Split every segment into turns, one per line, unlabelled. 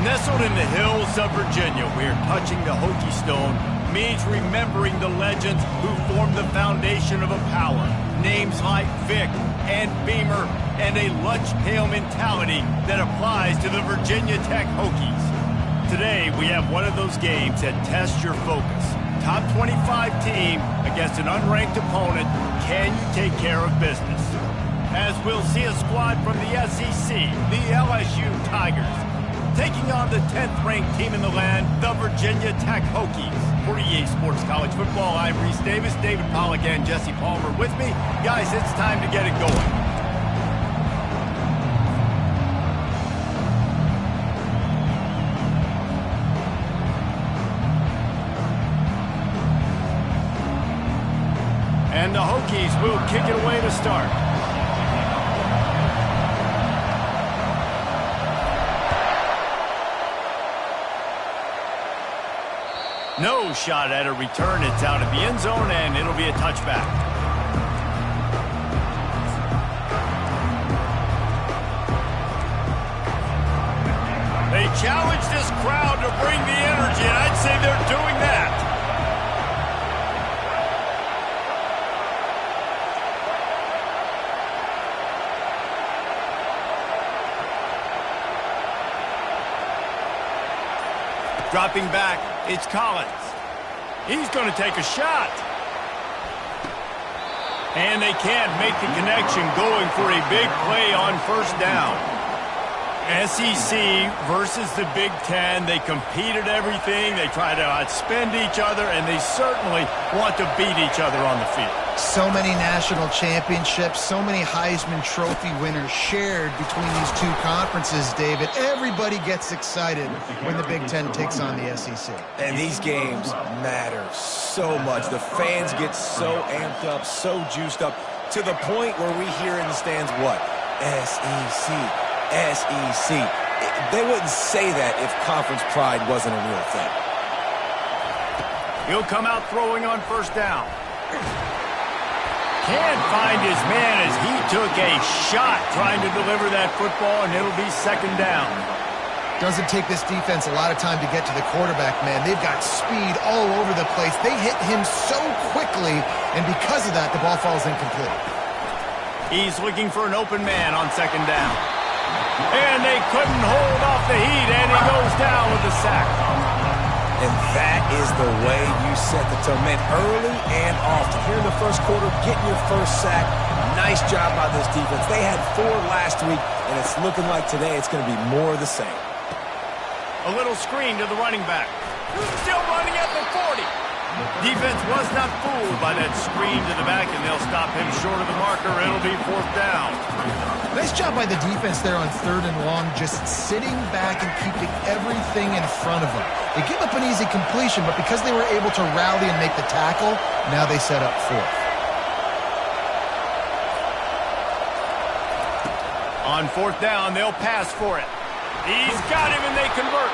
Nestled in the hills of Virginia, we're touching the Hokie Stone, means remembering the legends who formed the foundation of a power. Names like Vic and Beamer, and a lunch pail mentality that applies to the Virginia Tech Hokies. Today, we have one of those games that tests your focus. Top 25 team against an unranked opponent. Can you take care of business? As we'll see a squad from the SEC, the LSU Tigers, taking on the 10th-ranked team in the land, the Virginia Tech Hokies. For EA Sports College Football, I'm Reese Davis, David Pollack, and Jesse Palmer with me. Guys, it's time to get it going. And the Hokies will kick it away to start. No shot at a return. It's out of the end zone, and it'll be a touchback. They challenge this crowd to bring the energy, and I'd say they're doing that. Dropping back, it's Collins. He's going to take a shot. And they can't make the connection, going for a big play on first down. SEC versus the Big Ten. They compete at everything. They try to outspend each other, and they certainly want to beat each other on the field.
So many national championships, so many Heisman Trophy winners shared between these two conferences, David. Everybody gets excited when the Big Ten takes on the SEC.
And these games matter so much. The fans get so amped up, so juiced up, to the point where we hear in the stands, what? SEC, SEC. They wouldn't say that if conference pride wasn't a real thing.
He'll come out throwing on first down. Can't find his man as he took a shot trying to deliver that football, and it'll be second down.
Doesn't take this defense a lot of time to get to the quarterback, man. They've got speed all over the place. They hit him so quickly, and because of that, the ball falls incomplete.
He's looking for an open man on second down. And they couldn't hold off the heat, and he goes down with a sack.
And that is the way you set the tone. Man, early and often. Here in the first quarter, getting your first sack. Nice job by this defense. They had 4 last week, and it's looking like today it's going to be more of the same.
A little screen to the running back. Still running at the 40. Defense was not fooled by that screen to the back, and they'll stop him short of the marker. It'll be fourth down.
Nice job by the defense there on third and long, just sitting back and keeping everything in front of them. They give up an easy completion, but because they were able to rally and make the tackle, now they set up fourth.
On fourth down, they'll pass for it. He's got him, and they convert.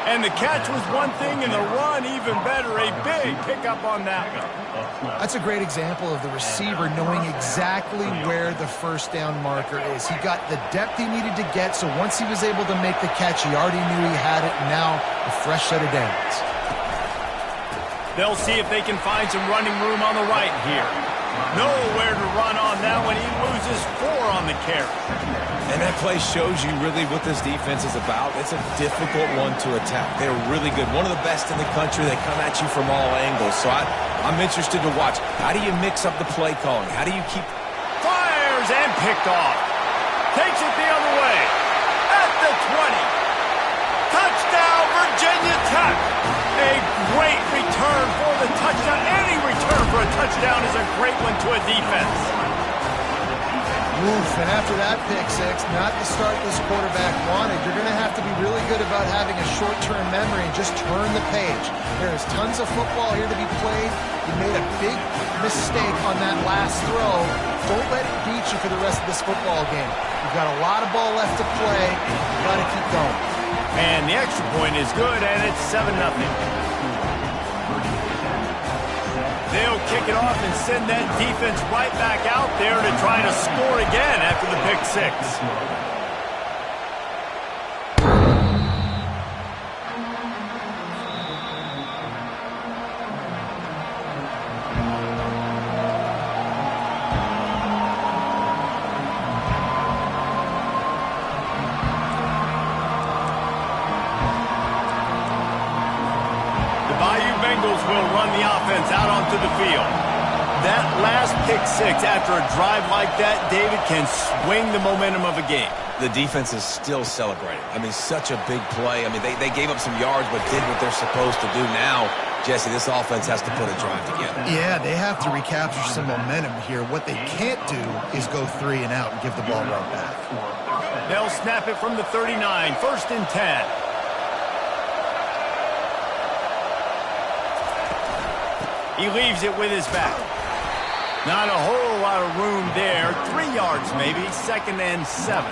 And the catch was one thing, and the run even better. A big pickup on that one.
That's a great example of the receiver knowing exactly where the first down marker is. He got the depth he needed to get, so once he was able to make the catch, he already knew he had it, and now a fresh set of downs.
They'll see if they can find some running room on the right here. Nowhere to run on that one. He loses 4 on the carry.
And that play shows you really what this defense is about. It's a difficult one to attack. They're really good. One of the best in the country. They come at you from all angles. So I'm interested to watch. How do you mix up the play calling? How do you keep...
Fires and picked off. Takes it the other way. At the 20. Touchdown, Virginia Tech. A great return for the touchdown. Any return for a touchdown is a great one to a defense.
Oof, and after that pick six, not the start this quarterback wanted. You're going to have to be really good about having a short-term memory and just turn the page. There is tons of football here to be played. You made a big mistake on that last throw. Don't let it beat you for the rest of this football game. You've got a lot of ball left to play. You've got to keep going.
And the extra point is good, and it's 7-0. They'll kick it off and send that defense right back out there to try to score again after the pick six. Bengals will run the offense out onto the field. That last pick six after a drive like that, David, can swing the momentum of a game.
The defense is still celebrating. I mean, such a big play. I mean, they gave up some yards but did what they're supposed to do. Now, Jesse, this offense has to put a drive together.
Yeah, they have to recapture some momentum here. What they can't do is go 3 and out and give the ball right back.
They'll snap it from the 39, 1st and 10. He leaves it with his back. Not a whole lot of room there. 3 yards maybe, 2nd and 7.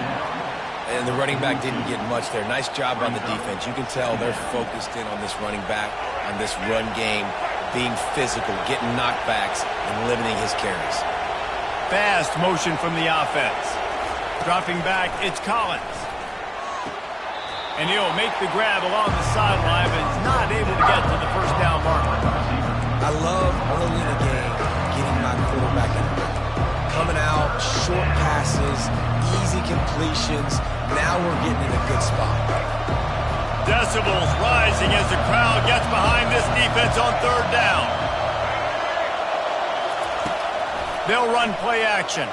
And the running back didn't get much there. Nice job on the defense. You can tell they're focused in on this running back, on this run game, being physical, getting knockbacks, and limiting his carries.
Fast motion from the offense. Dropping back, it's Collins. And he'll make the grab along the sideline, but is not able to get to the first down marker.
I love early in the game getting my quarterback in the rhythm. Coming out, short passes, easy completions. Now we're getting in a good spot.
Decibels rising as the crowd gets behind this defense on 3rd down. They'll run play action.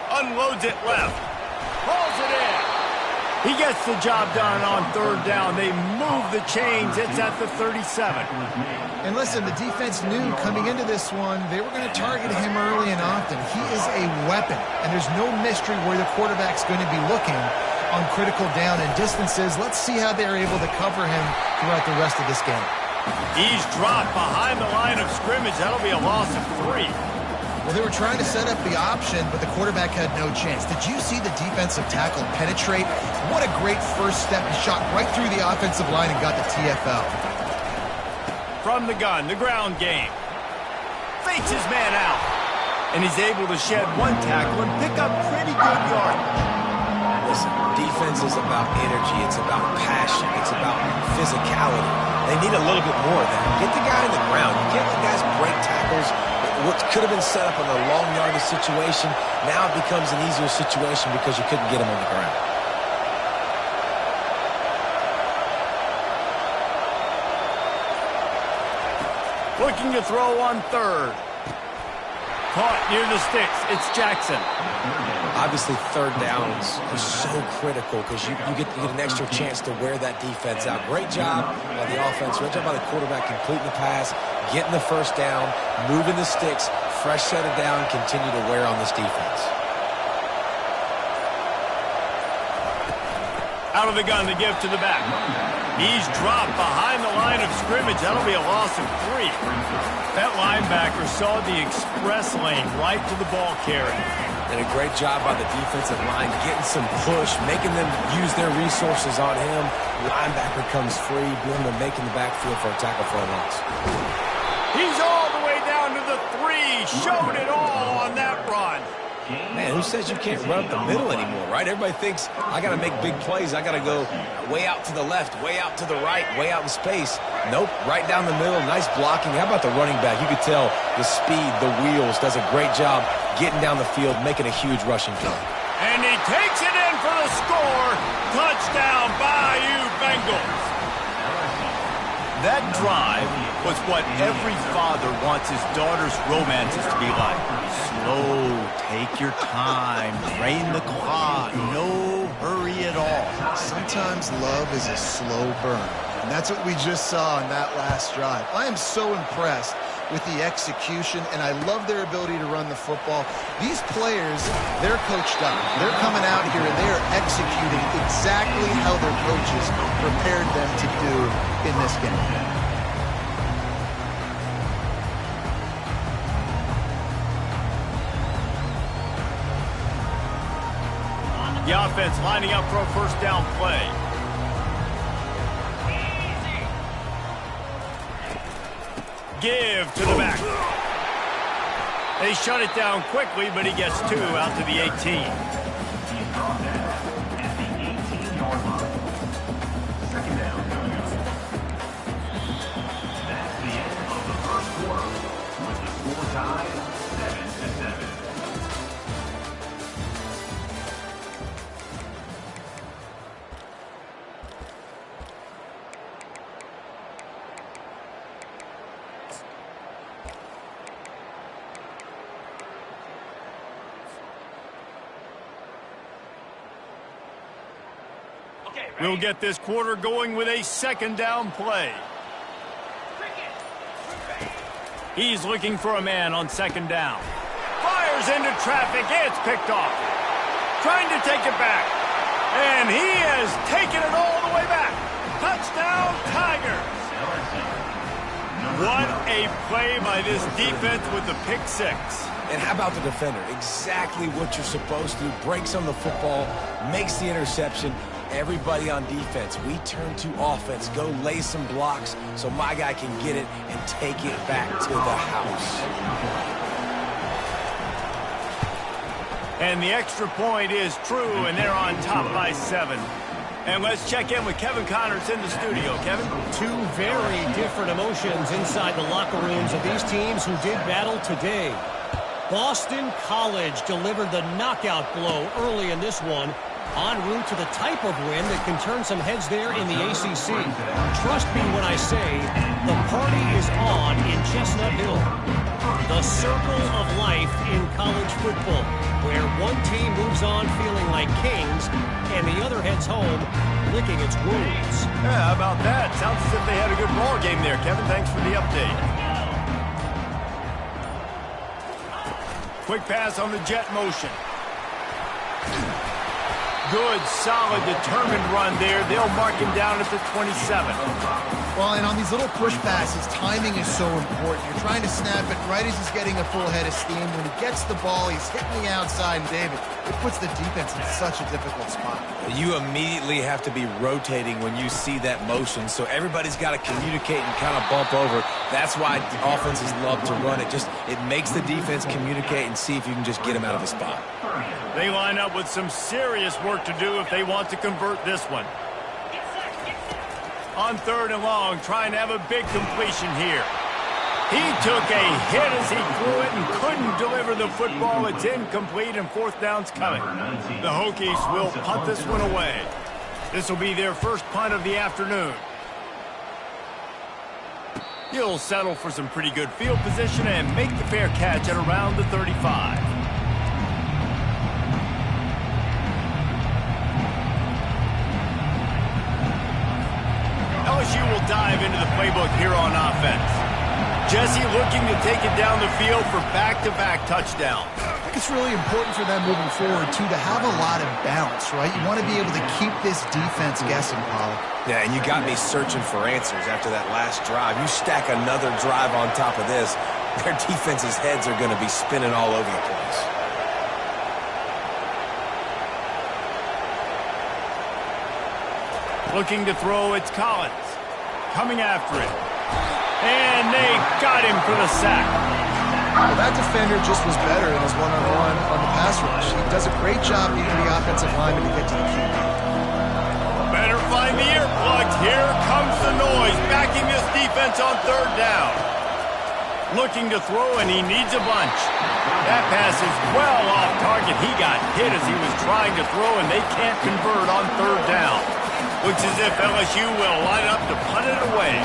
Unloads it left. Pulls it in. He gets the job done on 3rd down. They move the chains. It's at the 37.
And listen, the defense knew coming into this one, they were going to target him early and often. He is a weapon, and there's no mystery where the quarterback's going to be looking on critical down and distances. Let's see how they're able to cover him throughout the rest of this game.
He's dropped behind the line of scrimmage. That'll be a loss of 3.
Well, they were trying to set up the option, but the quarterback had no chance. Did you see the defensive tackle penetrate? What a great first step. He shot right through the offensive line and got the TFL.
From the gun, the ground game. Fakes his man out. And he's able to shed 1 tackle and pick up pretty good yardage.
Listen, defense is about energy. It's about passion. It's about physicality. They need a little bit more of that. Get the guy in the ground. You can't let guys break tackles. What could have been set up in a long yardage situation, now it becomes an easier situation because you couldn't get him on the ground.
Looking to throw on 3rd. Caught near the sticks. It's Jackson.
Obviously, 3rd downs is so critical because you get an extra chance to wear that defense out. Great job by the offense. Great job by the quarterback completing the pass, getting the 1st down, moving the sticks, fresh set of down, continue to wear on this defense.
Out of the gun to give to the back. He's dropped behind the line of scrimmage. That'll be a loss of 3. That linebacker saw the express lane right to the ball carrier.
And a great job by the defensive line, getting some push, making them use their resources on him. Linebacker comes free, boom, and making the backfield for a tackle for a loss.
He's all the way down to the 3. Showed it all on that run.
Man, who says you can't run up the middle anymore, right? Everybody thinks, I got to make big plays. I got to go way out to the left, way out to the right, way out in space. Nope, right down the middle. Nice blocking. How about the running back? You could tell the speed, the wheels, does a great job getting down the field, making a huge rushing play.
And he takes it in for the score. Touchdown, Bayou Bengals. That drive was what every father wants his daughter's romances to be like. Slow, take your time, drain the clock, no hurry at all.
Sometimes love is a slow burn, and that's what we just saw on that last drive. I am so impressed with the execution, and I love their ability to run the football. These players, they're coached up. They're coming out here, and they are executing exactly how their coaches prepared them to do in this game.
The offense lining up for a 1st down play. Give to the back. They shut it down quickly, but he gets 2 out to the 18. We'll get this quarter going with a second down play. He's looking for a man on second down. Fires into traffic. It's picked off. Trying to take it back. And he has taken it all the way back. Touchdown, Tigers. What a play by this defense with the pick six.
And how about the defender? Exactly what you're supposed to do. Breaks on the football, makes the interception. Everybody on defense, we turn to offense. Go lay some blocks so my guy can get it and take it back to the house.
And the extra point is true, and they're on top by 7. And let's check in with Kevin Connors in the studio. Kevin?
Two very different emotions inside the locker rooms of these teams who did battle today. Boston College delivered the knockout blow early in this one, en route to the type of win that can turn some heads there in the ACC. Trust me when I say the party is on in Chestnut Hill. The circle of life in college football, where one team moves on feeling like kings and the other heads home licking its wounds.
Yeah, how about that? Sounds as if they had a good ball game there, Kevin. Thanks for the update. Quick pass on the jet motion. Good, solid, determined run there. They'll mark him down at the 27.
Well, and on these little push passes, timing is so important. You're trying to snap it right as he's getting a full head of steam. When he gets the ball, he's hitting the outside, and David, it puts the defense in such a difficult spot.
You immediately have to be rotating when you see that motion, so everybody's got to communicate and kind of bump over. That's why the offenses love to run it. It makes the defense communicate and see if you can just get him out of a spot.
They line up with some serious work to do if they want to convert this one. On 3rd and long, trying to have a big completion here. He took a hit as he threw it and couldn't deliver the football. It's incomplete, and 4th down's coming. The Hokies will punt this one away. This will be their first punt of the afternoon. He'll settle for some pretty good field position and make the fair catch at around the 35. LSU will dive into the playbook here on offense. Jesse looking to take it down the field for back-to-back touchdowns.
I think it's really important for them moving forward, too, to have a lot of balance, right? You want to be able to keep this defense guessing, Pollock.
Yeah, and you got me searching for answers after that last drive. You stack another drive on top of this, their defense's heads are going to be spinning all over the place.
Looking to throw, it's Collins. Coming after it. And they got him for the sack.
Well, that defender just was better in his one-on-one on the pass rush. He does a great job beating the offensive lineman to get to the QB.
Better find the earplugs. Here comes the noise, backing this defense on 3rd down. Looking to throw, and he needs a bunch. That pass is well off target. He got hit as he was trying to throw, and they can't convert on 3rd down. Looks as if LSU will line up to punt it away.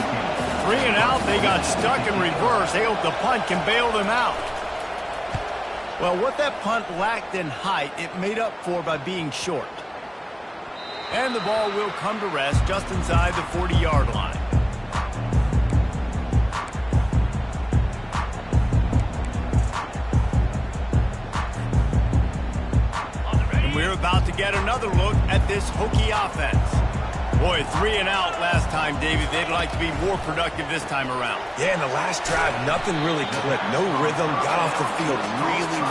3 and out, they got stuck in reverse. They hope the punt can bail them out. Well, what that punt lacked in height, it made up for by being short. And the ball will come to rest just inside the 40-yard line. And we're about to get another look at this Hokie offense. Boy, 3 and out last time, David. They'd like to be more productive this time around.
Yeah, in the last drive, nothing really clicked. No rhythm, got off the field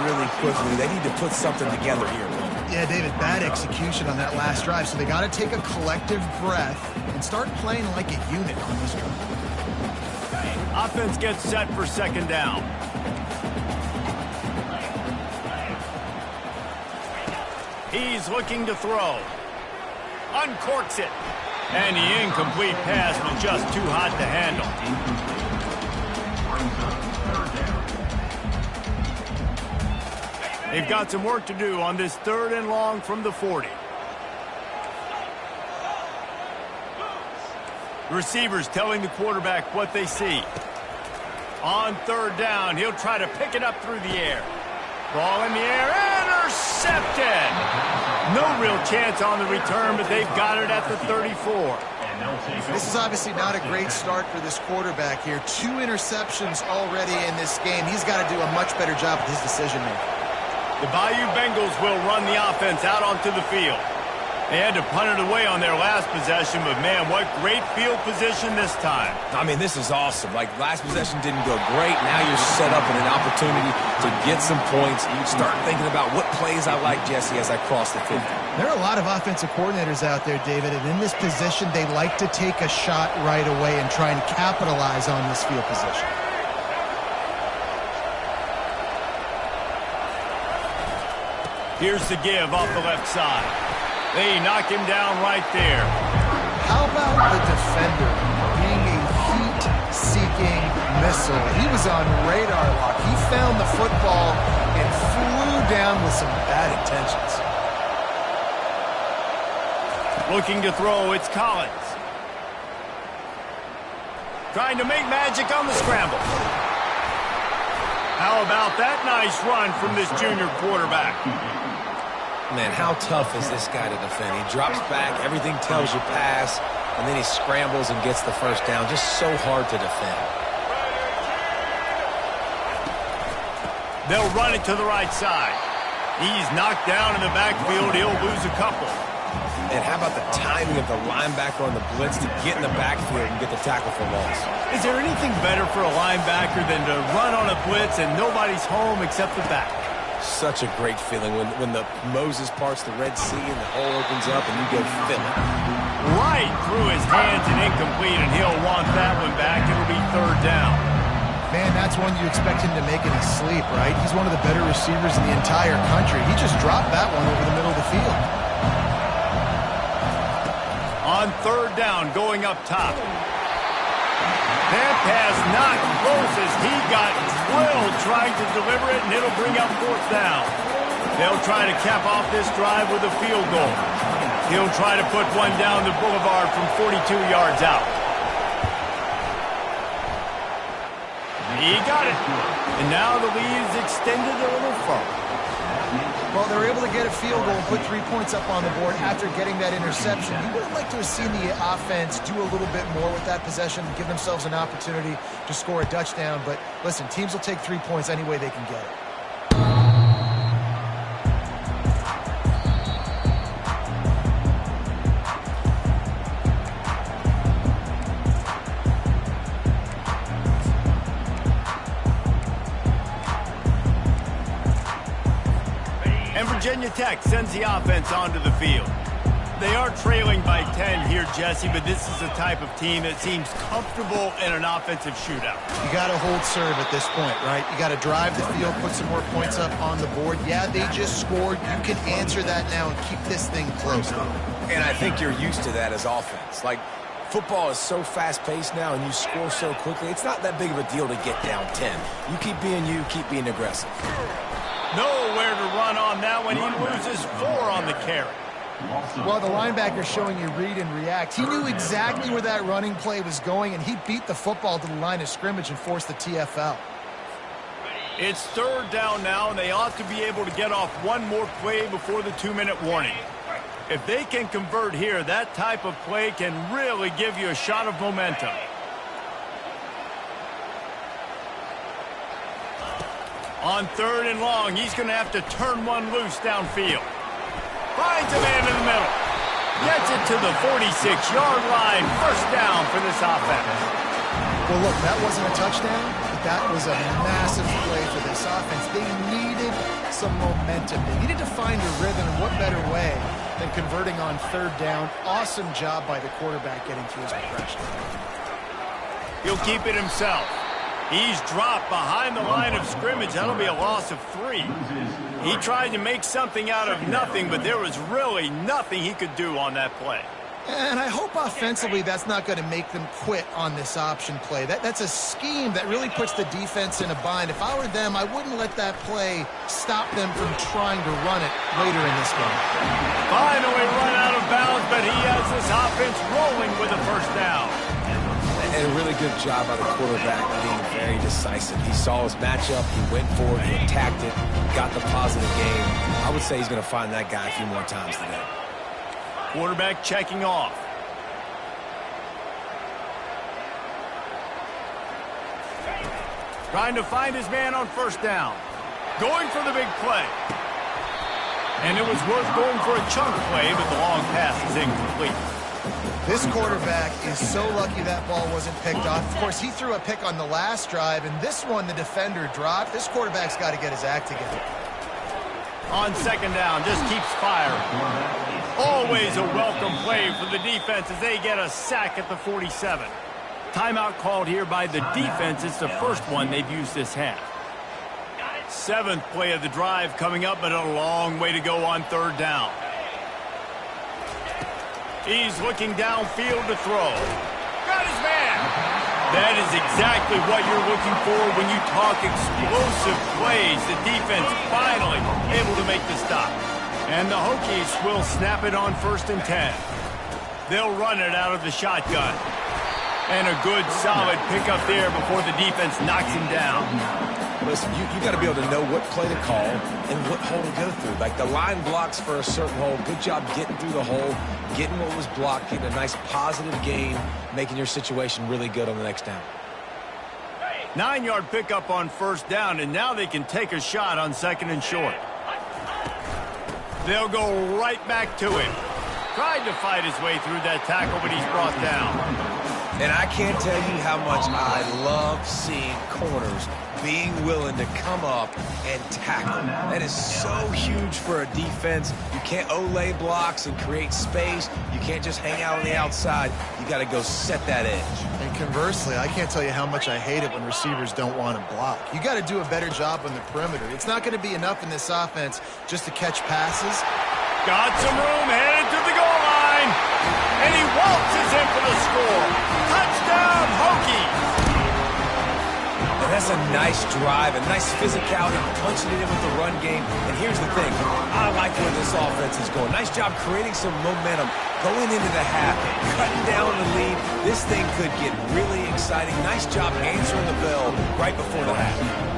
really quickly. They need to put something together here.
Yeah, David, bad execution on that last drive, so they got to take a collective breath and start playing like a unit on this drive.
Offense gets set for 2nd down. He's looking to throw. Uncorks it. And the incomplete pass was just too hot to handle. They've got some work to do on this 3rd and long from the 40. The receivers telling the quarterback what they see. On 3rd down, he'll try to pick it up through the air. Ball in the air, intercepted! No real chance on the return, but they've got it at the 34.
This is obviously not a great start for this quarterback here. 2 interceptions already in this game. He's got to do a much better job with his decision-making.
The Bayou Bengals will run the offense out onto the field. They had to punt it away on their last possession, but man, what great field position this time.
I mean, this is awesome. Like, last possession didn't go great. Now you're set up in an opportunity to get some points. You start thinking about what plays I like, Jesse, as I cross the 50.
There are a lot of offensive coordinators out there, David, and in this position, they like to take a shot right away and try and capitalize on this field position.
Here's the give off the left side. They knock him down right there.
How about the defender being a heat-seeking missile? He was on radar lock. He found the football and flew down with some bad intentions.
Looking to throw, it's Collins. Trying to make magic on the scramble. How about that nice run from this junior quarterback?
Man, how tough is this guy to defend? He drops back, everything tells you pass, and then he scrambles and gets the first down. Just so hard to defend.
They'll run it to the right side. He's knocked down in the backfield. He'll lose a couple.
And how about the timing of the linebacker on the blitz to get in the backfield and get the tackle for loss?
Is there anything better for a linebacker than to run on a blitz and nobody's home except the back?
Such a great feeling when the Moses parts the Red Sea and the hole opens up and you go fill it.
Right through his hands and incomplete, and he'll want that one back. It'll be 3rd down.
Man, that's one you expect him to make in his sleep, right? He's one of the better receivers in the entire country. He just dropped that one over the middle of the field.
On 3rd down, going up top. That pass not close as he got drilled trying to deliver it, and it'll bring up 4th down. They'll try to cap off this drive with a field goal. He'll try to put one down the boulevard from 42 yards out. He got it. And now the lead is extended a little further.
Well, they were able to get a field goal and put 3 points up on the board after getting that interception. You would have liked to have seen the offense do a little bit more with that possession, give themselves an opportunity to score a touchdown. But listen, teams will take 3 points any way they can get it.
Virginia Tech sends the offense onto the field. They are trailing by 10 here, Jesse, but this is the type of team that seems comfortable in an offensive shootout.
You got to hold serve at this point, right? You got to drive the field, put some more points up on the board. Yeah, they just scored. You can answer that now and keep this thing close.
And I think you're used to that as offense. Like, football is so fast-paced now and you score so quickly, it's not that big of a deal to get down 10. You keep being aggressive.
Nowhere to run on that one. He loses 4 on the carry.
Well, the linebacker's showing you read and react. He knew exactly where that running play was going, and he beat the football to the line of scrimmage and forced the TFL.
It's 3rd down now, and they ought to be able to get off one more play before the 2-minute warning. If they can convert here, that type of play can really give you a shot of momentum. On 3rd and long, he's going to have to turn one loose downfield. Finds a man in the middle. Gets it to the 46-yard line. 1st down for this offense.
Well, look, that wasn't a touchdown, but that was a massive play for this offense. They needed some momentum. They needed to find a rhythm, and what better way than converting on 3rd down. Awesome job by the quarterback getting through his progression.
He'll keep it himself. He's dropped behind the line of scrimmage. That'll be a loss of 3. He tried to make something out of nothing, but there was really nothing he could do on that play.
And I hope offensively that's not going to make them quit on this option play. That's a scheme that really puts the defense in a bind. If I were them, I wouldn't let that play stop them from trying to run it later in this game.
Finally run out of bounds, but he has this offense rolling with a 1st down.
And a really good job by the quarterback being very decisive. He saw his matchup, he went for it, he attacked it, got the positive game. I would say he's going to find that guy a few more times today.
Quarterback checking off. Trying to find his man on first down. Going for the big play. And it was worth going for a chunk play, but the long pass is incomplete.
This quarterback is so lucky that ball wasn't picked off. Of course, he threw a pick on the last drive, and this one the defender dropped. This quarterback's got to get his act together.
On second down, just keeps firing. Always a welcome play for the defense as they get a sack at the 47. Timeout called here by the defense. It's the first one they've used this half. Seventh play of the drive coming up, but a long way to go on third down. He's looking downfield to throw. Got his man. That is exactly what you're looking for when you talk explosive plays. The defense finally able to make the stop. And the Hokies will snap it on 1st and 10. They'll run it out of the shotgun. And a good, solid pickup there before the defense knocks him down.
Listen, you got to be able to know what play to call and what hole to go through. Like the line blocks for a certain hole. Good job getting through the hole, getting what was blocked, getting a nice positive gain, making your situation really good on the next down.
9-yard pickup on first down, and now they can take a shot on 2nd and short. They'll go right back to him. Tried to fight his way through that tackle, but he's brought down.
And I can't tell you how much I love seeing corners being willing to come up and tackle. That is so huge for a defense. You can't Olay blocks and create space. You can't just hang out on the outside. You got to go set that edge.
And conversely, I can't tell you how much I hate it when receivers don't want to block. You got to do a better job on the perimeter. It's not going to be enough in this offense just to catch passes.
Got some room, headed to the goal line. And he waltzes in for the score. Touchdown, Hokies.
And that's a nice drive, a nice physicality, punching it in with the run game. And here's the thing, I like where this offense is going. Nice job creating some momentum, going into the half, cutting down the lead. This thing could get really exciting. Nice job answering the bell right before the half.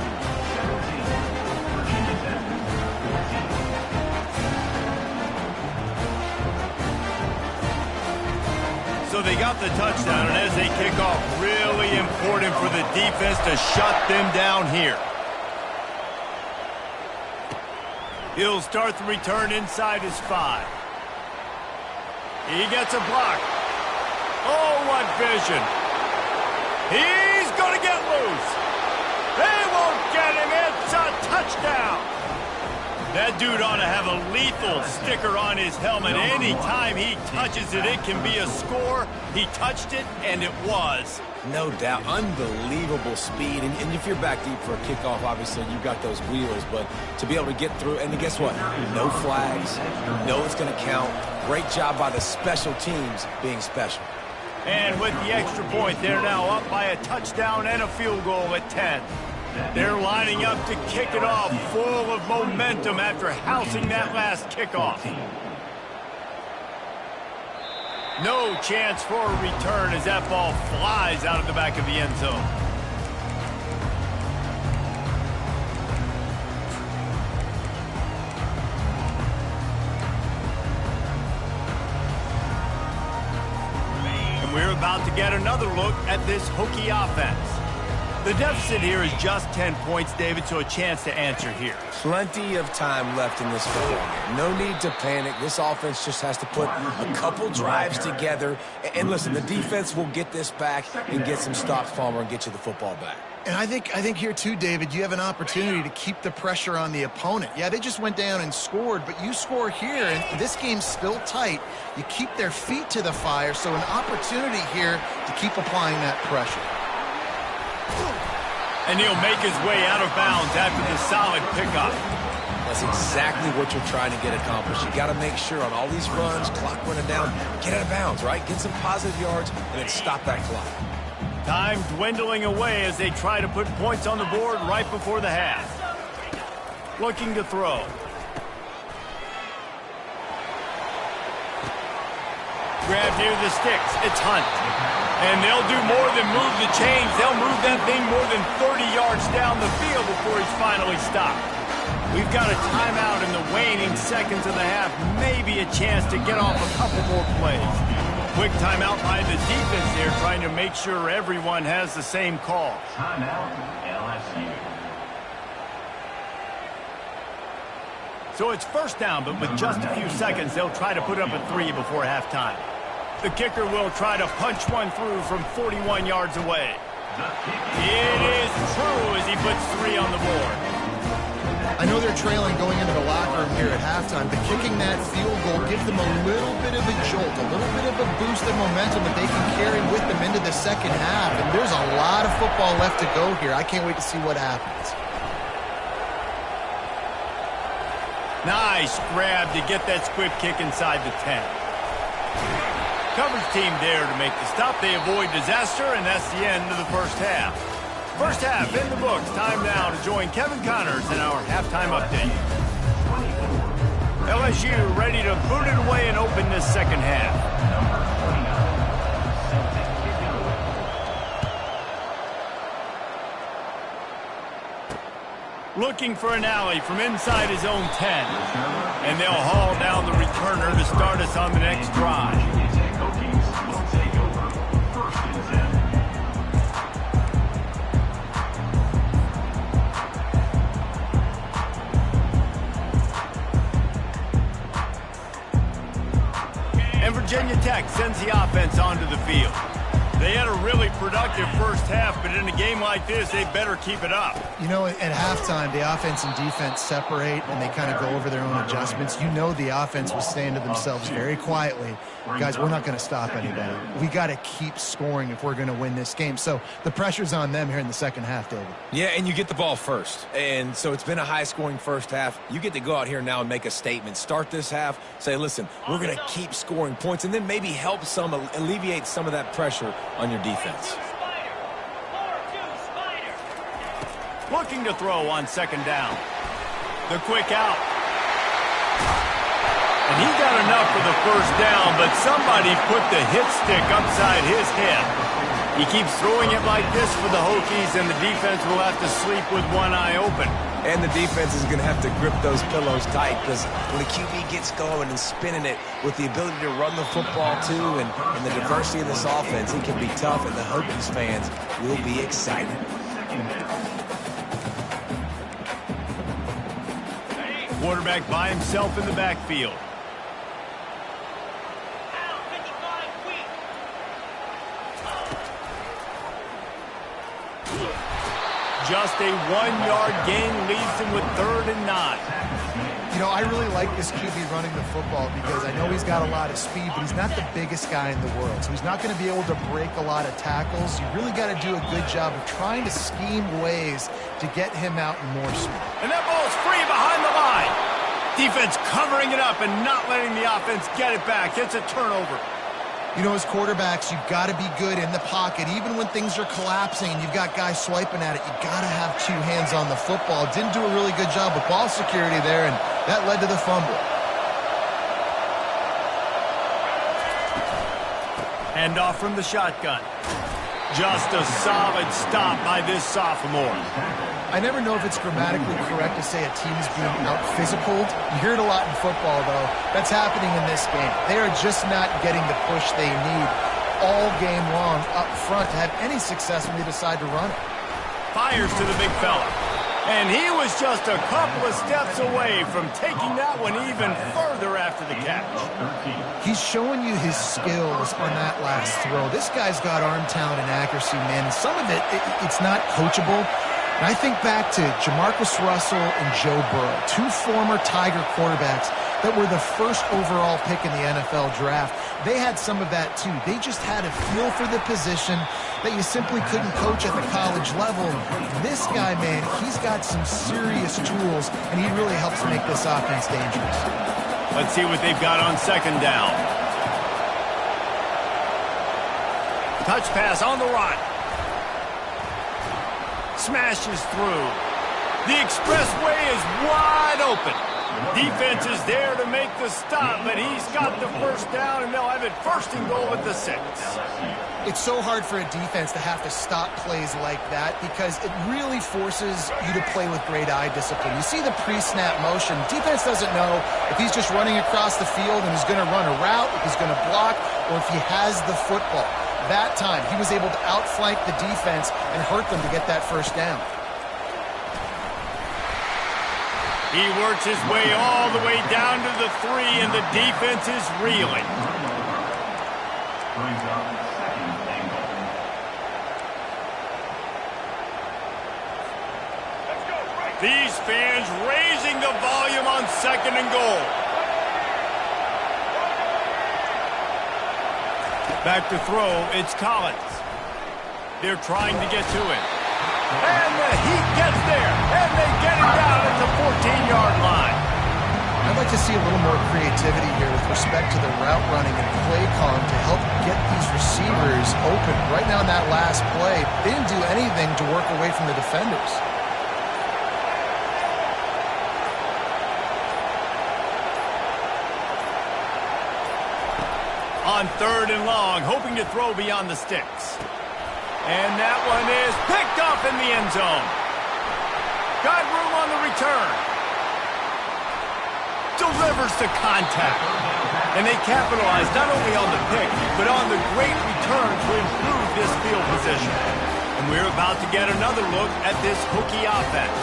So they got the touchdown, and as they kick off, really important for the defense to shut them down here. He'll start the return inside his 5. He gets a block. Oh, what vision. He's going to get loose. They won't get him. It's a touchdown. That dude ought to have a lethal sticker on his helmet. Anytime he touches it, it can be a score. He touched it, and it was.
No doubt. Unbelievable speed. And if you're back deep for a kickoff, obviously, you've got those wheels. But to be able to get through, and guess what? No flags. You know it's going to count. Great job by the special teams being special.
And with the extra point, they're now up by a touchdown and a field goal at 10. They're lining up to kick it off, full of momentum after housing that last kickoff. No chance for a return as that ball flies out of the back of the end zone. And we're about to get another look at this Hokie offense. The deficit here is just 10 points, David, so a chance to answer here.
Plenty of time left in this football game. No need to panic. This offense just has to put a couple drives together. And listen, the defense will get this back and get some stops, Palmer, and get you the football back.
And I think here too, David, you have an opportunity to keep the pressure on the opponent. Yeah, they just went down and scored, but you score here, and this game's still tight. You keep their feet to the fire, so an opportunity here to keep applying that pressure.
And he'll make his way out of bounds after the solid pickup.
That's exactly what you're trying to get accomplished. You got to make sure on all these runs, clock running down, get out of bounds, right? Get some positive yards, and then stop that clock.
Time dwindling away as they try to put points on the board right before the half. Looking to throw. Grab near the sticks. It's Hunt. And they'll do more than move the chains. They'll move that thing more than 30 yards down the field before he's finally stopped. We've got a timeout in the waning seconds of the half. Maybe a chance to get off a couple more plays. Quick timeout by the defense there, trying to make sure everyone has the same call.
Timeout, LSU.
So it's first down, but with just a few seconds, they'll try to put up a 3 before halftime. The kicker will try to punch one through from 41 yards away. It is true as he puts 3 on the board.
I know they're trailing going into the locker room here at halftime, but kicking that field goal gives them a little bit of a jolt, a little bit of a boost in momentum that they can carry with them into the second half. And there's a lot of football left to go here. I can't wait to see what happens.
Nice grab to get that squib kick inside the 10. Coverage team there to make the stop. They avoid disaster, and that's the end of the first half. First half in the books. Time now to join Kevin Connors in our halftime update. LSU ready to boot it away and open this second half. Looking for an alley from inside his own 10. And they'll haul down the returner to start us on the next drive. And Virginia Tech sends the offense onto the field. They had a really productive first half, but in a game like this, they better keep it up.
You know, at halftime, the offense and defense separate, and they kind of go over their own adjustments. You know the offense was saying to themselves very quietly, guys, we're not going to stop anybody. We got to keep scoring if we're going to win this game. So the pressure's on them here in the second half, David.
Yeah, and you get the ball first. And so it's been a high-scoring first half. You get to go out here now and make a statement. Start this half, say, listen, we're going to keep scoring points, and then maybe help alleviate some of that pressure on your defense.
Looking to throw on second down. The quick out. And he got enough for the first down, but somebody put the hit stick upside his head. He keeps throwing it like this for the Hokies, and the defense will have to sleep with one eye open.
And the defense is going to have to grip those pillows tight, because when the QB gets going and spinning it with the ability to run the football too, and the diversity of this offense, it can be tough, and the Hokies fans will be excited.
Quarterback by himself in the backfield. Just a 1-yard gain leaves him with 3rd and 9.
You know, I really like this QB running the football because I know he's got a lot of speed, but he's not the biggest guy in the world. So he's not going to be able to break a lot of tackles. You really got to do a good job of trying to scheme ways to get him out in more speed.
And that ball's free behind the line. Defense covering it up and not letting the offense get it back. It's a turnover.
You know, as quarterbacks, you've got to be good in the pocket. Even when things are collapsing and you've got guys swiping at it, you've got to have 2 hands on the football. Didn't do a really good job with ball security there, and that led to the fumble.
Hand off from the shotgun. Just a solid stop by this sophomore.
I never know if it's grammatically correct to say a team is being out-physicaled. You hear it a lot in football, though. That's happening in this game. They are just not getting the push they need all game long up front to have any success when they decide to run it.
Fires to the big fella. And he was just a couple of steps away from taking that one even further after the catch.
He's showing you his skills on that last throw. This guy's got arm talent and accuracy, man. And some of it's not coachable. And I think back to Jamarcus Russell and Joe Burrow, 2 former Tiger quarterbacks that were the first overall pick in the NFL draft. They had some of that too. They just had a feel for the position that you simply couldn't coach at the college level. This guy, man, he's got some serious tools, and he really helps make this offense dangerous.
Let's see what they've got on second down. Touch pass on the run. Smashes through. The expressway is wide open. Defense is there to make the stop, but he's got the first down, and they'll have it 1st and goal at the 6.
It's so hard for a defense to have to stop plays like that because it really forces you to play with great eye discipline. You see the pre-snap motion. Defense doesn't know if he's just running across the field and he's going to run a route, if he's going to block, or if he has the football. That time, he was able to outflank the defense and hurt them to get that first down.
He works his way all the way down to the 3, and the defense is reeling.
Brings up 2nd and goal.
These fans raising the volume on 2nd and goal. Back to throw, it's Collins. They're trying to get to it. And the Heat gets there, and they get it down at the 14-yard line.
I'd like to see a little more creativity here with respect to the route running and play calling to help get these receivers open. Right now in that last play, they didn't do anything to work away from the defenders.
On 3rd and long, hoping to throw beyond the sticks. And that one is picked up in the end zone. Got room on the return. Delivers the contact. And they capitalize not only on the pick, but on the great return to improve this field position. And we're about to get another look at this Hokie offense.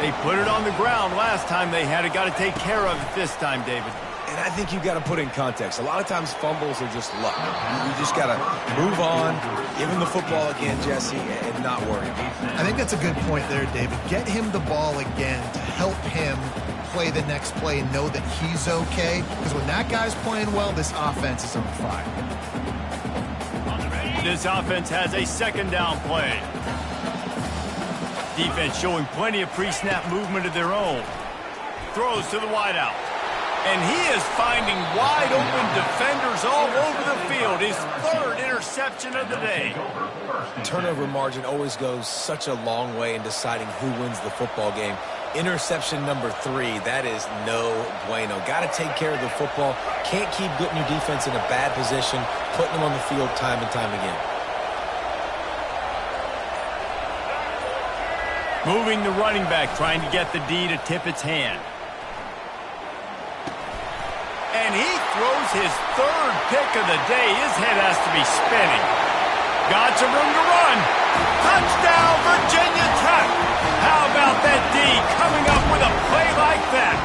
They put it on the ground last time they had it. Got to take care of it this time, David.
And I think you've got to put in context. A lot of times fumbles are just luck. You just got to move on, give him the football again, Jesse, and not worry.
I think that's a good point there, David. Get him the ball again to help him play the next play and know that he's okay. Because when that guy's playing well, this offense is on fire.
This offense has a 2nd down play. Defense showing plenty of pre-snap movement of their own. Throws to the wideout. And he is finding wide-open defenders all over the field. His 3rd interception of the day.
Turnover margin always goes such a long way in deciding who wins the football game. Interception number 3, that is no bueno. Got to take care of the football. Can't keep putting your defense in a bad position, putting them on the field time and time again.
Moving the running back, trying to get the D to tip its hand. And he throws his 3rd pick of the day. His head has to be spinning. Got some room to run. Touchdown, Virginia Tech. How about that D coming up with a play like that?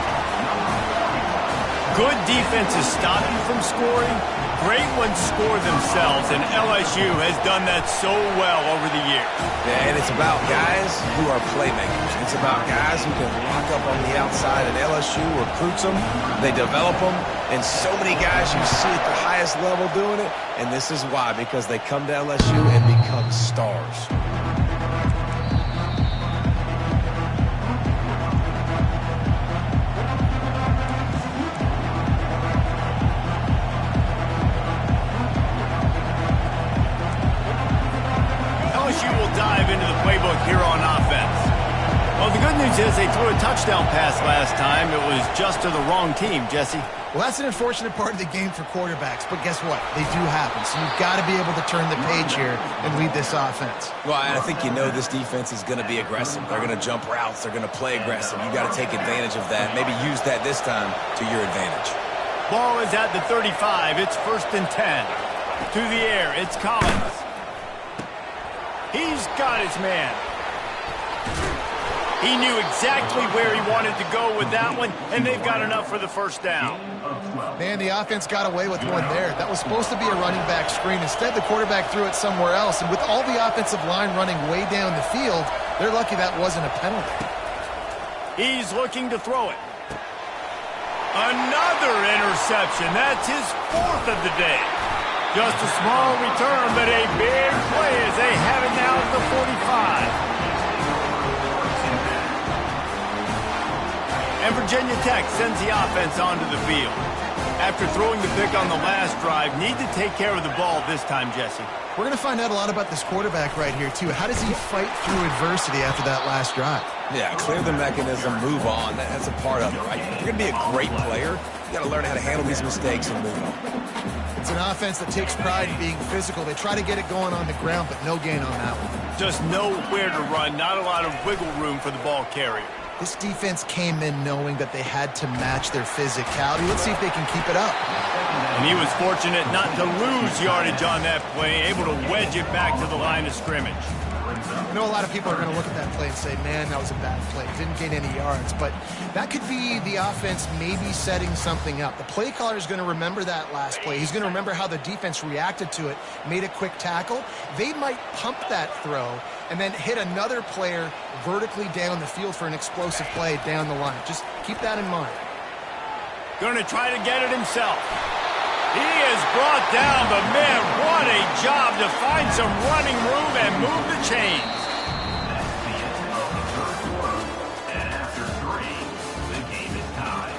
Good defenses stop you from scoring. Great ones score themselves, and LSU has done that so well over the years.
Yeah, and it's about guys who are playmakers. It's about guys who can lock up on the outside, and LSU recruits them, they develop them, and so many guys you see at the highest level doing it, and this is why, because they come to LSU and become stars.
Dive into the playbook here on offense. Well, the good news is they threw a touchdown pass last time. It was just to the wrong team, Jesse.
Well, that's an unfortunate part of the game for quarterbacks, but guess what? They do happen, so you've got to be able to turn the page here and lead this offense.
Well, I think you know this defense is going to be aggressive. They're going to jump routes. They're going to play aggressive. You got to take advantage of that. Maybe use that this time to your advantage.
Ball is at the 35. It's 1st and 10. To the air, it's Collins. He's got his man. He knew exactly where he wanted to go with that one, and they've got enough for the 1st down.
Man, the offense got away with one there. That was supposed to be a running back screen. Instead, the quarterback threw it somewhere else, and with all the offensive line running way down the field, they're lucky that wasn't a penalty.
He's looking to throw it. Another interception. That's his 4th of the day. Just a small return, but a big play as they have it now at the 45. And Virginia Tech sends the offense onto the field. After throwing the pick on the last drive, need to take care of the ball this time, Jesse.
We're going to find out a lot about this quarterback right here, too. How does he fight through adversity after that last drive?
Yeah, clear the mechanism, move on. That's a part of it, right? If you're going to be a great player, you got to learn how to handle these mistakes and move on.
It's an offense that takes pride in being physical. They try to get it going on the ground, but no gain on that one.
Just nowhere to run, not a lot of wiggle room for the ball carrier.
This defense came in knowing that they had to match their physicality. Let's see if they can keep it up.
And he was fortunate not to lose yardage on that play, able to wedge it back to the line of scrimmage.
I know a lot of people are going to look at that play and say, man, that was a bad play. Didn't gain any yards. But that could be the offense maybe setting something up. The play caller is going to remember that last play. He's going to remember how the defense reacted to it, made a quick tackle. They might pump that throw and then hit another player vertically down the field for an explosive play down the line. Just keep that in mind.
Going to try to get it himself. He is brought down, but man, what a job to find some running room and move the chains.
And after 3, the game is tied.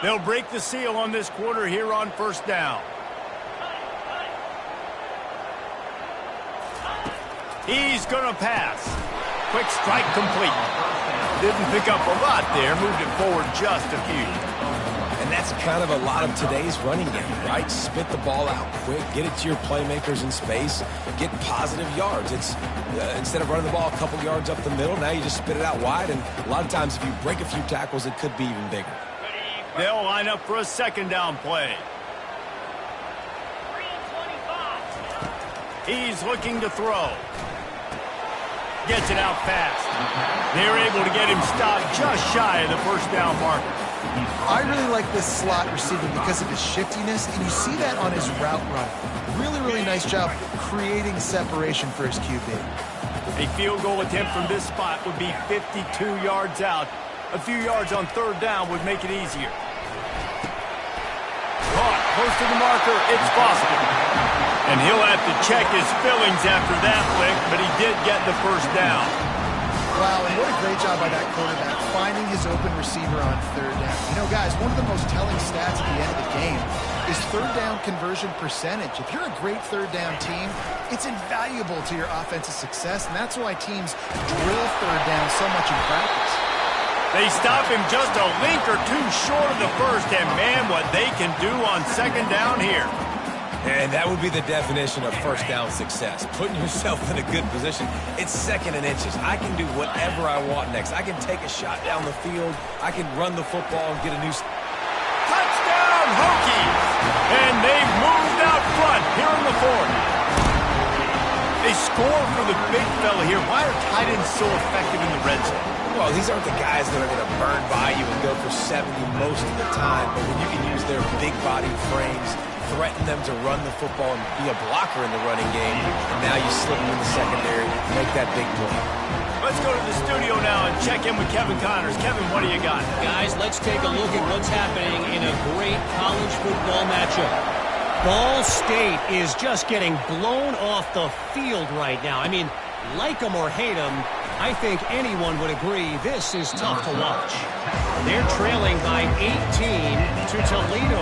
They'll break the seal on this quarter here on first down. He's going to pass. Quick strike complete. Didn't pick up a lot there. Moved it forward just a few.
And that's kind of a lot of today's running game, right? Spit the ball out quick, get it to your playmakers in space, get positive yards. It's instead of running the ball a couple yards up the middle, now you just spit it out wide. And a lot of times if you break a few tackles, it could be even bigger.
They'll line up for a second down play. He's looking to throw. Gets it out fast. They're able to get him stopped just shy of the first down marker.
I really like this slot receiver because of his shiftiness, and you see that on his route run. Really, really nice job creating separation for his QB.
A field goal attempt from this spot would be 52 yards out. A few yards on third down would make it easier. Caught close to the marker. It's Boston. And he'll have to check his fillings after that lick, but he did get the first down.
Wow, and what a great job by that quarterback, finding his open receiver on third down. You know, guys, one of the most telling stats at the end of the game is third down conversion percentage. If you're a great third down team, it's invaluable to your offensive success, and that's why teams drill third down so much in practice.
They stop him just a link or two short of the first, and man, what they can do on second down here.
And that would be the definition of first down success. Putting yourself in a good position. It's second and inches. I can do whatever I want next. I can take a shot down the field. I can run the football and get a new...
Touchdown, Hokies! And they've moved out front here in the fourth. They score for the big fella here. Why are tight ends so effective in the red zone?
Well, these aren't the guys that are going to burn by you and go for 70 most of the time. But when you can use their big body frames, threaten them to run the football and be a blocker in the running game, and now you slip them in the secondary, make that big play.
Let's go to the studio now and check in with Kevin Connors. Kevin, what do you got?
Guys, let's take a look at what's happening in a great college football matchup. Ball State is just getting blown off the field right now. I mean, like them or hate them, I think anyone would agree this is tough to watch. They're trailing by 18 to Toledo.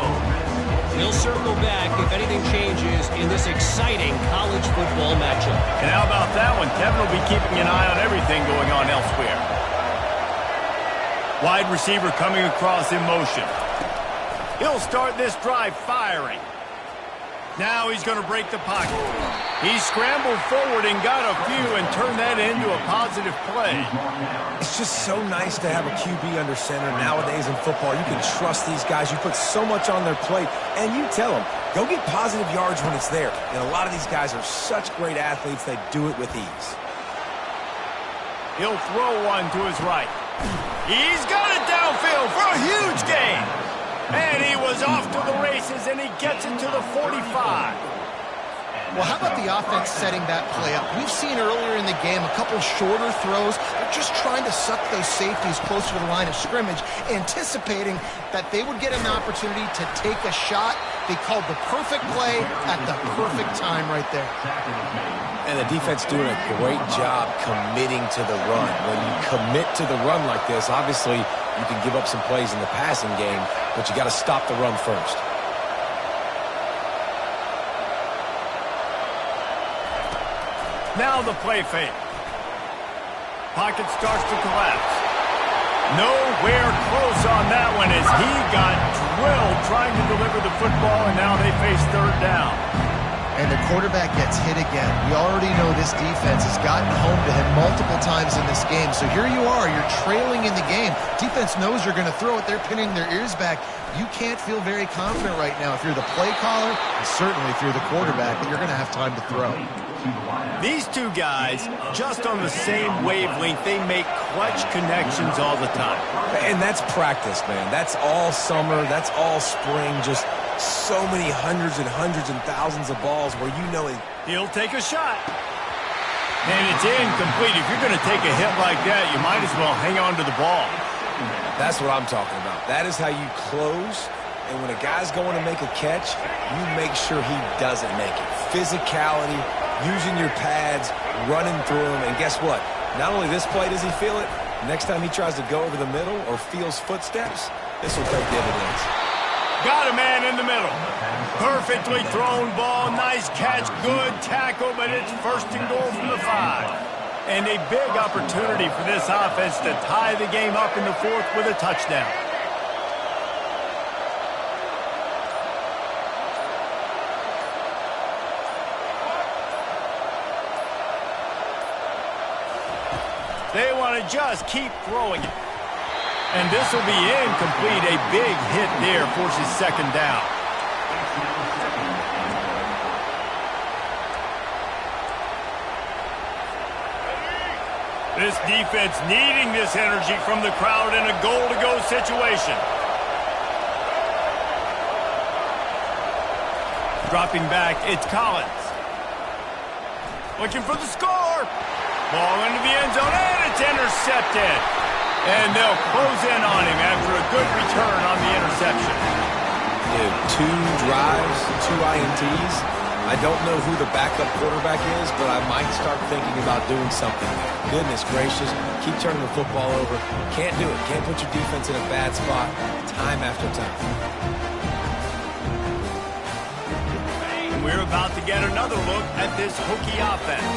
We'll circle back if anything changes in this exciting college football matchup.
And how about that one? Kevin will be keeping an eye on everything going on elsewhere. Wide receiver coming across in motion. He'll start this drive firing. Now he's going to break the pocket. He scrambled forward and got a few and turned that into a positive play.
It's just so nice to have a QB under center nowadays in football. You can trust these guys. You put so much on their plate, and you tell them, go get positive yards when it's there. And a lot of these guys are such great athletes, they do it with ease.
He'll throw one to his right. He's got it downfield for a huge gain. And he was off to the races, and he gets it to the 45.
Well, how about the offense setting that play up? We've seen earlier in the game a couple shorter throws. They're just trying to suck those safeties closer to the line of scrimmage, anticipating that they would get an opportunity to take a shot. They called the perfect play at the perfect time right there.
And the defense doing a great job committing to the run. When you commit to the run like this, obviously you can give up some plays in the passing game, but you got to stop the run first.
Now the play fake. Pocket starts to collapse. Nowhere close on that one as he got drilled trying to deliver the football, and now they face third down.
And the quarterback gets hit again. We already know this defense has gotten home to him multiple times in this game. So here you are, you're trailing in the game. Defense knows you're going to throw it. They're pinning their ears back. You can't feel very confident right now if you're the play caller, and certainly if you're the quarterback, that you're going to have time to throw.
These two guys, just on the same wavelength, they make clutch connections all the time.
And that's practice, man. That's all summer. That's all spring. Just so many hundreds and thousands of balls where you know it.
He'll take a shot. And it's incomplete. If you're going to take a hit like that, you might as well hang on to the ball.
That's what I'm talking about. That is how you close. And when a guy's going to make a catch, you make sure he doesn't make it. Physicality, using your pads, running through them. And guess what? Not only this play does he feel it, next time he tries to go over the middle or feels footsteps, this will pay dividends.
Got a man in the middle. Perfectly thrown ball. Nice catch. Good tackle, but it's first and goal from the 5. And a big opportunity for this offense to tie the game up in the fourth with a touchdown. They want to just keep throwing it. And this will be incomplete. A big hit there forces second down. This defense needing this energy from the crowd in a goal-to-go situation. Dropping back, it's Collins. Looking for the score. Ball into the end zone, and it's intercepted. And they'll close in on him after a good return on the interception.
Dude, 2 drives, 2 INTs. I don't know who the backup quarterback is, but I might start thinking about doing something. Goodness gracious, keep turning the football over. Can't do it. Can't put your defense in a bad spot time after time.
We're about to get another look at this Hokie offense.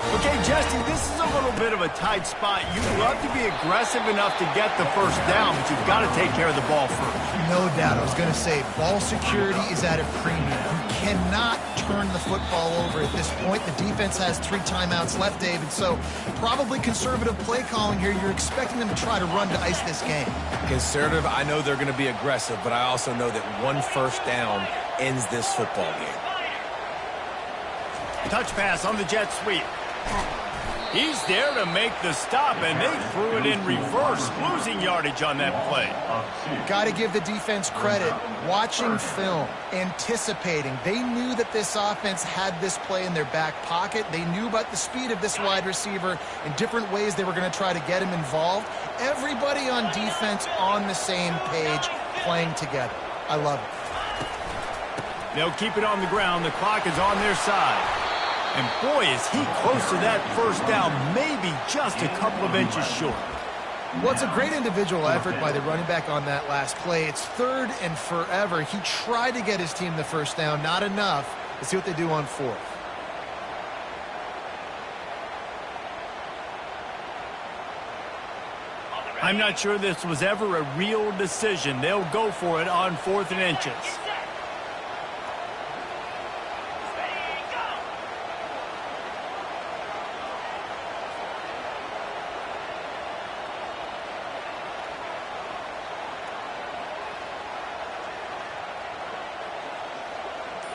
Okay, Jesse, this is a little bit of a tight spot. You'd love to be aggressive enough to get the first down, but you've got to take care of the ball first.
No doubt. I was going to say, ball security is at a premium. You cannot turn the football over at this point. The defense has 3 timeouts left, David, so probably conservative play calling here. You're expecting them to try to run to ice this game.
Conservative, I know they're going to be aggressive, but I also know that 1 first down ends this football game.
Touch pass on the jet sweep. He's there to make the stop, and they threw it in reverse, losing yardage on that play.
Got to give the defense credit. Watching film, anticipating. They knew that this offense had this play in their back pocket. They knew about the speed of this wide receiver and different ways they were going to try to get him involved. Everybody on defense on the same page, playing together. I love it.
They'll keep it on the ground. The clock is on their side. And boy, is he close to that first down, maybe just a couple of inches short.
Well, it's a great individual effort by the running back on that last play. It's 3rd and forever. He tried to get his team the first down, not enough. Let's see what they do on 4th.
I'm not sure this was ever a real decision. They'll go for it on 4th and inches.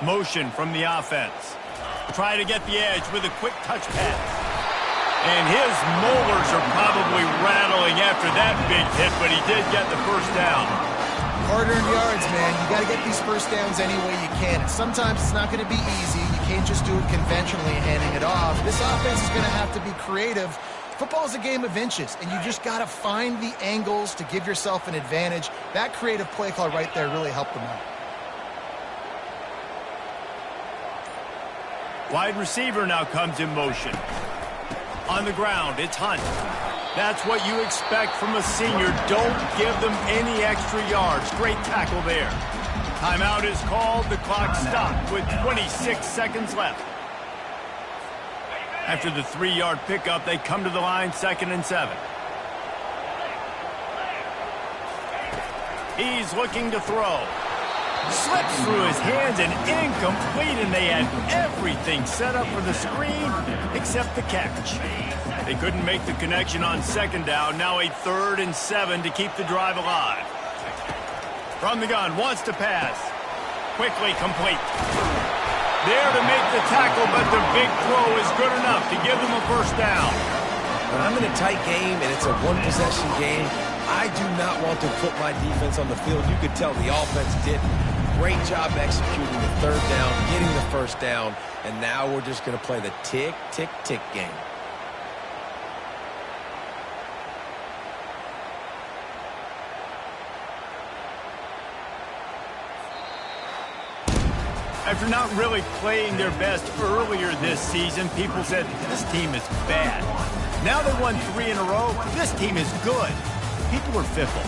Motion from the offense. Try to get the edge with a quick touch pass. And his molars are probably rattling after that big hit, but he did get the first down.
Hard-earned yards, man. You got to get these first downs any way you can. And sometimes it's not going to be easy. You can't just do it conventionally, handing it off. This offense is going to have to be creative. Football is a game of inches, and you just got to find the angles to give yourself an advantage. That creative play call right there really helped them out.
Wide receiver now comes in motion. On the ground, it's Hunt. That's what you expect from a senior. Don't give them any extra yards. Great tackle there. Timeout is called. The clock stopped with 26 seconds left. After the 3-yard pickup, they come to the line, 2nd and 7. He's looking to throw. Slips through his hands and incomplete, and they had everything set up for the screen except the catch. They couldn't make the connection on 2nd down. Now a 3rd and 7 to keep the drive alive. From the gun, wants to pass. Quickly complete. There to make the tackle, but the big throw is good enough to give them a 1st down.
When I'm in a tight game and it's a one-possession game, I do not want to put my defense on the field. You could tell the offense did great job executing the 3rd down, getting the 1st down, and now we're just going to play the tick, tick, tick game.
After not really playing their best earlier this season, people said, this team is bad. Now they won 3 in a row. This team is good. People are fickle.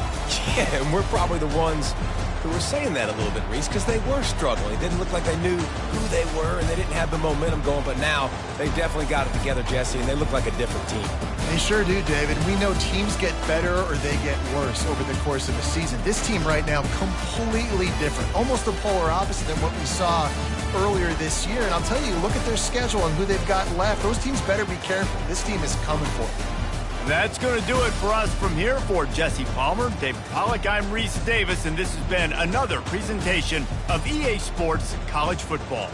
Yeah, and we're probably the ones who were saying that a little bit, Reese, because they were struggling. It didn't look like they knew who they were, and they didn't have the momentum going. But now they've definitely got it together, Jesse, and they look like a different team.
They sure do, David. We know teams get better or they get worse over the course of a season. This team right now, completely different. Almost the polar opposite than what we saw earlier this year. And I'll tell you, look at their schedule and who they've got left. Those teams better be careful. This team is coming for them.
That's going to do it for us from here. For Jesse Palmer, David Pollack, I'm Reese Davis, and this has been another presentation of EA Sports College Football.